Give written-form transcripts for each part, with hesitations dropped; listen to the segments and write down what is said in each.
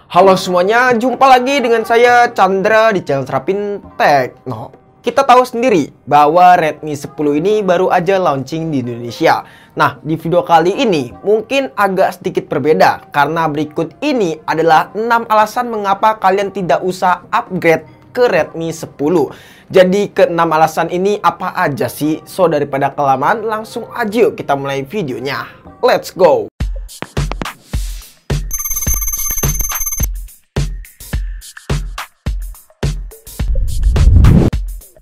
Halo semuanya, jumpa lagi dengan saya Chandra di channel Terapin Tekno. Kita tahu sendiri bahwa Redmi 10 ini baru aja launching di Indonesia. Nah, di video kali ini mungkin agak sedikit berbeda karena berikut ini adalah 6 alasan mengapa kalian tidak usah upgrade ke Redmi 10. Jadi ke-6 alasan ini apa aja sih? So daripada kelamaan, langsung aja yuk kita mulai videonya. Let's go!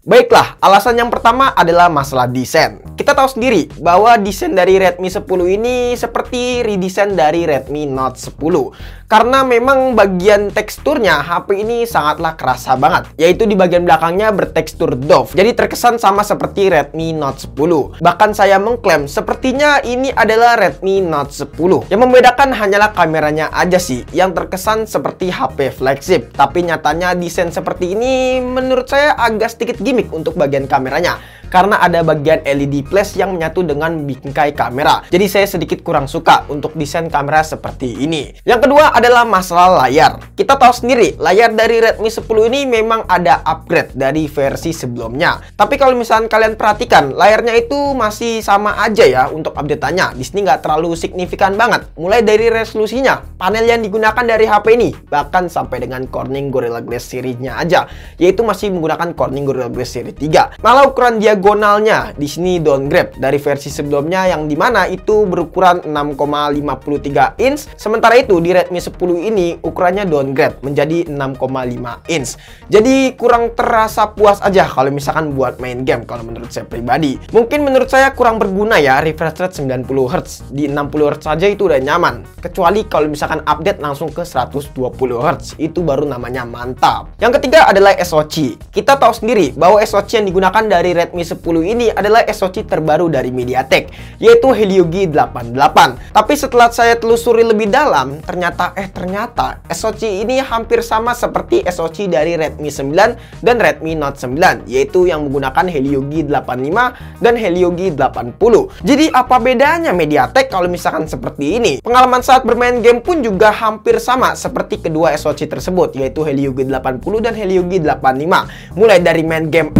Baiklah, alasan yang pertama adalah masalah desain. Kita tahu sendiri bahwa desain dari Redmi 10 ini seperti redesign dari Redmi Note 10. Karena memang bagian teksturnya HP ini sangatlah kerasa banget, yaitu di bagian belakangnya bertekstur doff. Jadi terkesan sama seperti Redmi Note 10. Bahkan saya mengklaim sepertinya ini adalah Redmi Note 10. Yang membedakan hanyalah kameranya aja sih, yang terkesan seperti HP flagship. Tapi nyatanya desain seperti ini menurut saya agak sedikit gimmick untuk bagian kameranya, karena ada bagian LED flash yang menyatu dengan bingkai kamera. Jadi saya sedikit kurang suka untuk desain kamera seperti ini. Yang kedua adalah masalah layar. Kita tahu sendiri, layar dari Redmi 10 ini memang ada upgrade dari versi sebelumnya. Tapi kalau misalnya kalian perhatikan, layarnya itu masih sama aja ya untuk update-nya. Di sini nggak terlalu signifikan banget. Mulai dari resolusinya, panel yang digunakan dari HP ini, bahkan sampai dengan Corning Gorilla Glass series-nya aja, yaitu masih menggunakan Corning Gorilla Glass Series 3. Malah ukuran diagonalnya di sini downgrade dari versi sebelumnya yang dimana itu berukuran 6,53 inch. Sementara itu di Redmi 10 ini ukurannya downgrade menjadi 6,5 inch. Jadi kurang terasa puas aja kalau misalkan buat main game kalau menurut saya pribadi. Mungkin menurut saya kurang berguna ya refresh rate 90 Hz. Di 60 Hz saja itu udah nyaman. Kecuali kalau misalkan update langsung ke 120 Hz, itu baru namanya mantap. Yang ketiga adalah SoC. Kita tahu sendiri bahwa SoC yang digunakan dari Redmi 10 ini adalah SoC terbaru dari MediaTek, yaitu Helio G88. Tapi setelah saya telusuri lebih dalam, ternyata SoC ini hampir sama seperti SoC dari Redmi 9 dan Redmi Note 9, yaitu yang menggunakan Helio G85 dan Helio G80. Jadi apa bedanya MediaTek kalau misalkan seperti ini? Pengalaman saat bermain game pun juga hampir sama seperti kedua SoC tersebut, yaitu Helio G80 dan Helio G85. Mulai dari main game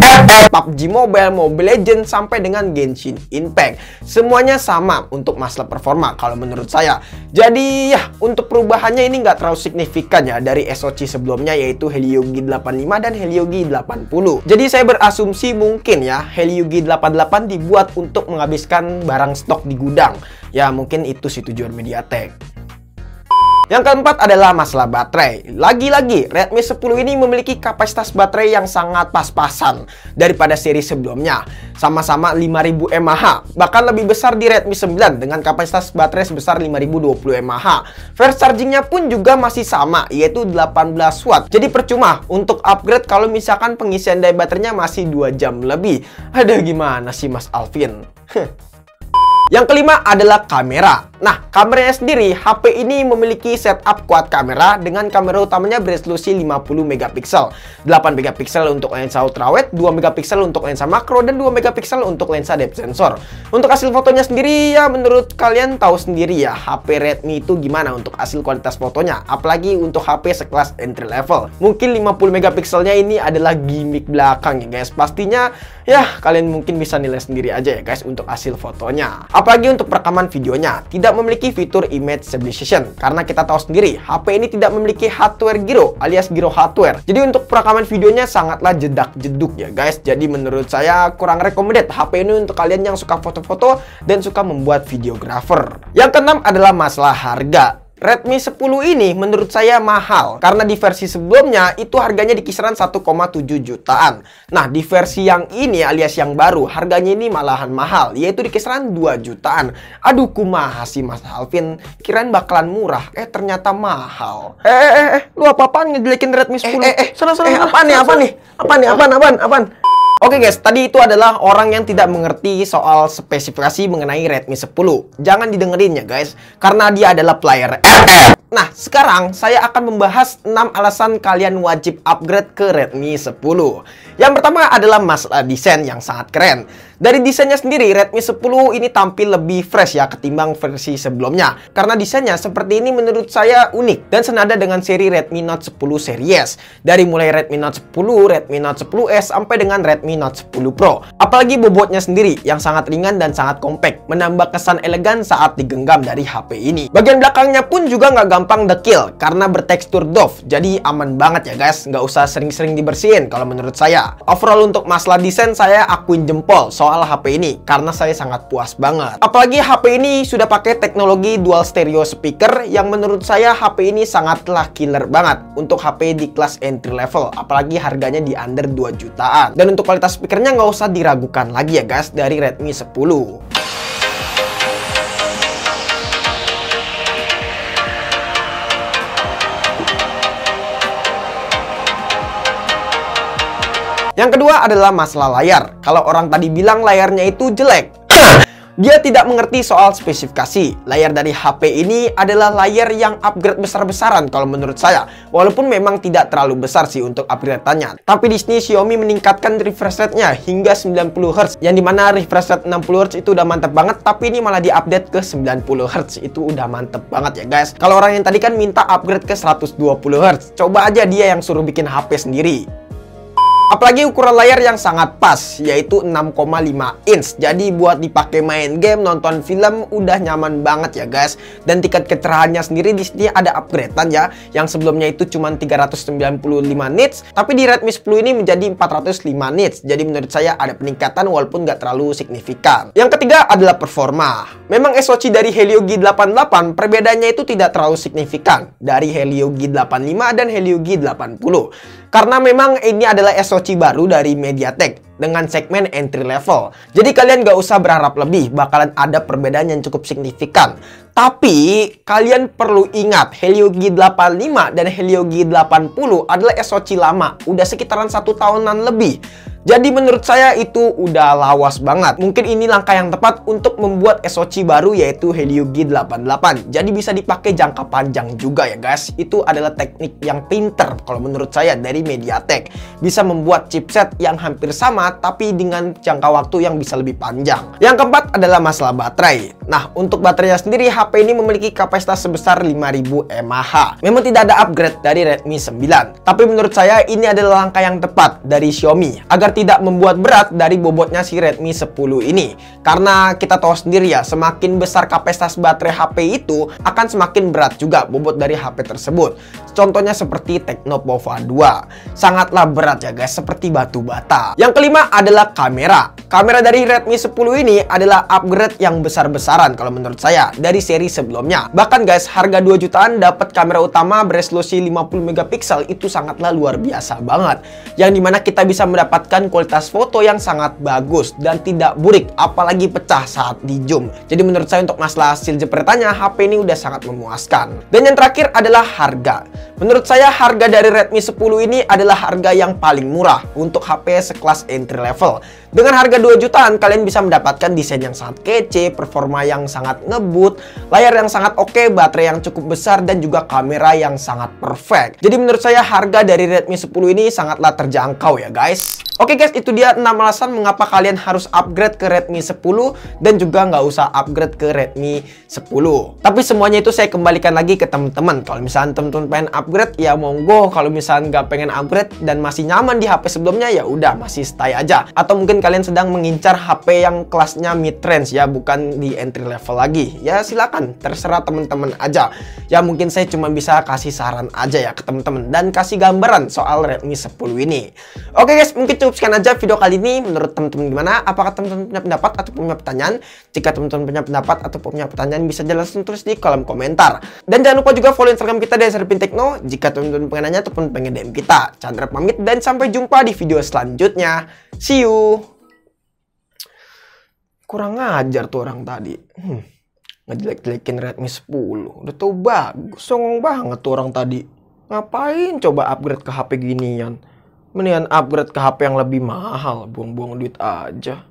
PUBG Mobile, Mobile Legends, sampai dengan Genshin Impact. Semuanya sama untuk masalah performa kalau menurut saya. Jadi ya, untuk perubahannya ini nggak terlalu signifikan ya dari SoC sebelumnya, yaitu Helio G85 dan Helio G80. Jadi saya berasumsi mungkin ya Helio G88 dibuat untuk menghabiskan barang stok di gudang. Ya mungkin itu sih tujuan MediaTek. Yang keempat adalah masalah baterai. Lagi-lagi, Redmi 10 ini memiliki kapasitas baterai yang sangat pas-pasan daripada seri sebelumnya. Sama-sama 5000 mAh. Bahkan lebih besar di Redmi 9 dengan kapasitas baterai sebesar 5020 mAh. Fast chargingnya pun juga masih sama, yaitu 18 watt. Jadi percuma untuk upgrade kalau misalkan pengisian daya baterainya masih 2 jam lebih. Aduh, gimana sih Mas Alvin? Yang kelima adalah kamera. Nah, kameranya sendiri, HP ini memiliki setup quad kamera dengan kamera utamanya beresolusi 50 megapiksel, 8 megapiksel untuk lensa ultrawide, 2 megapiksel untuk lensa makro, dan 2 megapiksel untuk lensa depth sensor. Untuk hasil fotonya sendiri, ya menurut kalian tahu sendiri ya, HP Redmi itu gimana untuk hasil kualitas fotonya, apalagi untuk HP sekelas entry level. Mungkin 50 megapikselnya ini adalah gimmick belakang ya guys. Pastinya ya kalian mungkin bisa nilai sendiri aja ya guys untuk hasil fotonya. Apalagi untuk perekaman videonya, tidak memiliki fitur image stabilization. Karena kita tahu sendiri, HP ini tidak memiliki hardware gyro alias gyro hardware. Jadi untuk perekaman videonya sangatlah jedak-jeduk ya guys. Jadi menurut saya kurang recommended HP ini untuk kalian yang suka foto-foto dan suka membuat videographer. Yang keenam adalah masalah harga. Redmi 10 ini menurut saya mahal karena di versi sebelumnya itu harganya di kisaran 1,7 jutaan. Nah, di versi yang ini alias yang baru harganya ini malahan mahal, yaitu di kisaran 2 jutaan. Aduh, kumaha sih Mas Alvin, kirain bakalan murah, ternyata mahal. Lu apa-apaan ngejelekin Redmi 10? Apaan? Oke guys, tadi itu adalah orang yang tidak mengerti soal spesifikasi mengenai Redmi 10. Jangan didengerin ya guys, karena dia adalah player RR. Nah, sekarang saya akan membahas 6 alasan kalian wajib upgrade ke Redmi 10. Yang pertama adalah masalah desain yang sangat keren. Dari desainnya sendiri, Redmi 10 ini tampil lebih fresh ya ketimbang versi sebelumnya. Karena desainnya seperti ini menurut saya unik dan senada dengan seri Redmi Note 10 series. Dari mulai Redmi Note 10, Redmi Note 10s, sampai dengan Redmi Note 10 Pro. Apalagi bobotnya sendiri yang sangat ringan dan sangat compact, menambah kesan elegan saat digenggam dari HP ini. Bagian belakangnya pun juga nggak gampang dekil karena bertekstur doff, jadi aman banget ya guys, nggak usah sering-sering dibersihin kalau menurut saya. Overall untuk masalah desain saya akuin jempol soal HP ini karena saya sangat puas banget. Apalagi HP ini sudah pakai teknologi dual stereo speaker yang menurut saya HP ini sangatlah killer banget untuk HP di kelas entry level, apalagi harganya di under 2 jutaan. Dan untuk kualitas speakernya nggak usah diragukan lagi ya guys dari Redmi 10. Yang kedua adalah masalah layar. Kalau orang tadi bilang layarnya itu jelek, dia tidak mengerti soal spesifikasi. Layar dari HP ini adalah layar yang upgrade besar-besaran kalau menurut saya. Walaupun memang tidak terlalu besar sih untuk upgrade-annya. Tapi di sini Xiaomi meningkatkan refresh rate-nya hingga 90Hz. Yang dimana refresh rate 60Hz itu udah mantep banget. Tapi ini malah di-update ke 90Hz. Itu udah mantep banget ya guys. Kalau orang yang tadi kan minta upgrade ke 120Hz. Coba aja dia yang suruh bikin HP sendiri. Apalagi ukuran layar yang sangat pas, yaitu 6,5 inch. Jadi buat dipakai main game, nonton film, udah nyaman banget ya guys. Dan tingkat kecerahannya sendiri di sini ada upgradean ya, yang sebelumnya itu cuma 395 nits, tapi di Redmi 10 ini menjadi 405 nits. Jadi menurut saya ada peningkatan walaupun nggak terlalu signifikan. Yang ketiga adalah performa. Memang SoC dari Helio G88 perbedaannya itu tidak terlalu signifikan dari Helio G85 dan Helio G80. Karena memang ini adalah SoC baru dari MediaTek dengan segmen entry level. Jadi kalian gak usah berharap lebih, bakalan ada perbedaan yang cukup signifikan. Tapi kalian perlu ingat, Helio G85 dan Helio G80 adalah SoC lama, udah sekitaran 1 tahunan lebih. Jadi menurut saya itu udah lawas banget. Mungkin ini langkah yang tepat untuk membuat SoC baru yaitu Helio G88. Jadi bisa dipakai jangka panjang juga ya guys. Itu adalah teknik yang pinter kalau menurut saya dari MediaTek. Bisa membuat chipset yang hampir sama tapi dengan jangka waktu yang bisa lebih panjang. Yang keempat adalah masalah baterai. Nah, untuk baterainya sendiri HP ini memiliki kapasitas sebesar 5000 mAh. Memang tidak ada upgrade dari Redmi 9. Tapi menurut saya ini adalah langkah yang tepat dari Xiaomi agar tidak membuat berat dari bobotnya si Redmi 10 ini. Karena kita tahu sendiri ya, semakin besar kapasitas baterai HP itu akan semakin berat juga bobot dari HP tersebut. Contohnya seperti Tecno Pova 2. Sangatlah berat ya guys, seperti batu bata. Yang kelima adalah kamera. Kamera dari Redmi 10 ini adalah upgrade yang besar-besaran kalau menurut saya dari seri sebelumnya. Bahkan guys, harga 2 jutaan dapat kamera utama beresolusi 50 megapiksel itu sangatlah luar biasa banget. Yang dimana kita bisa mendapatkan kualitas foto yang sangat bagus dan tidak burik, apalagi pecah saat di zoom. Jadi menurut saya untuk masalah hasil jepretannya HP ini udah sangat memuaskan. Dan yang terakhir adalah harga. Menurut saya harga dari Redmi 10 ini adalah harga yang paling murah untuk HP sekelas entry level. Dengan harga 2 jutaan kalian bisa mendapatkan desain yang sangat kece, performa yang sangat ngebut, layar yang sangat oke, baterai yang cukup besar dan juga kamera yang sangat perfect. Jadi menurut saya harga dari Redmi 10 ini sangatlah terjangkau ya guys. Oke guys, itu dia 6 alasan mengapa kalian harus upgrade ke Redmi 10 dan juga nggak usah upgrade ke Redmi 10. Tapi semuanya itu saya kembalikan lagi ke teman-teman. Kalau misalnya teman-teman pengen upgrade ya monggo, kalau misalnya nggak pengen upgrade dan masih nyaman di HP sebelumnya ya udah masih stay aja. Atau mungkin kalian sedang mengincar HP yang kelasnya mid range ya, bukan di entry level lagi. Ya silakan, terserah teman-teman aja. Ya mungkin saya cuma bisa kasih saran aja ya ke teman-teman dan kasih gambaran soal Redmi 10 ini. Oke guys, mungkin cukup sekian aja video kali ini. Menurut teman-teman gimana? Apakah teman-teman punya pendapat atau punya pertanyaan? Jika teman-teman punya pendapat atau punya pertanyaan bisa langsung tulis di kolom komentar. Dan jangan lupa juga follow Instagram kita dari Serpin Tekno. Jika teman-teman pengen nanya ataupun pengen DM kita. Chandra pamit dan sampai jumpa di video selanjutnya. See you. Kurang ngajar tuh orang tadi. Ngejelek-jelekin Redmi 10. Udah tau bagus, songong banget tuh orang tadi. Ngapain coba upgrade ke HP ginian? Mendingan upgrade ke HP yang lebih mahal, buang-buang duit aja.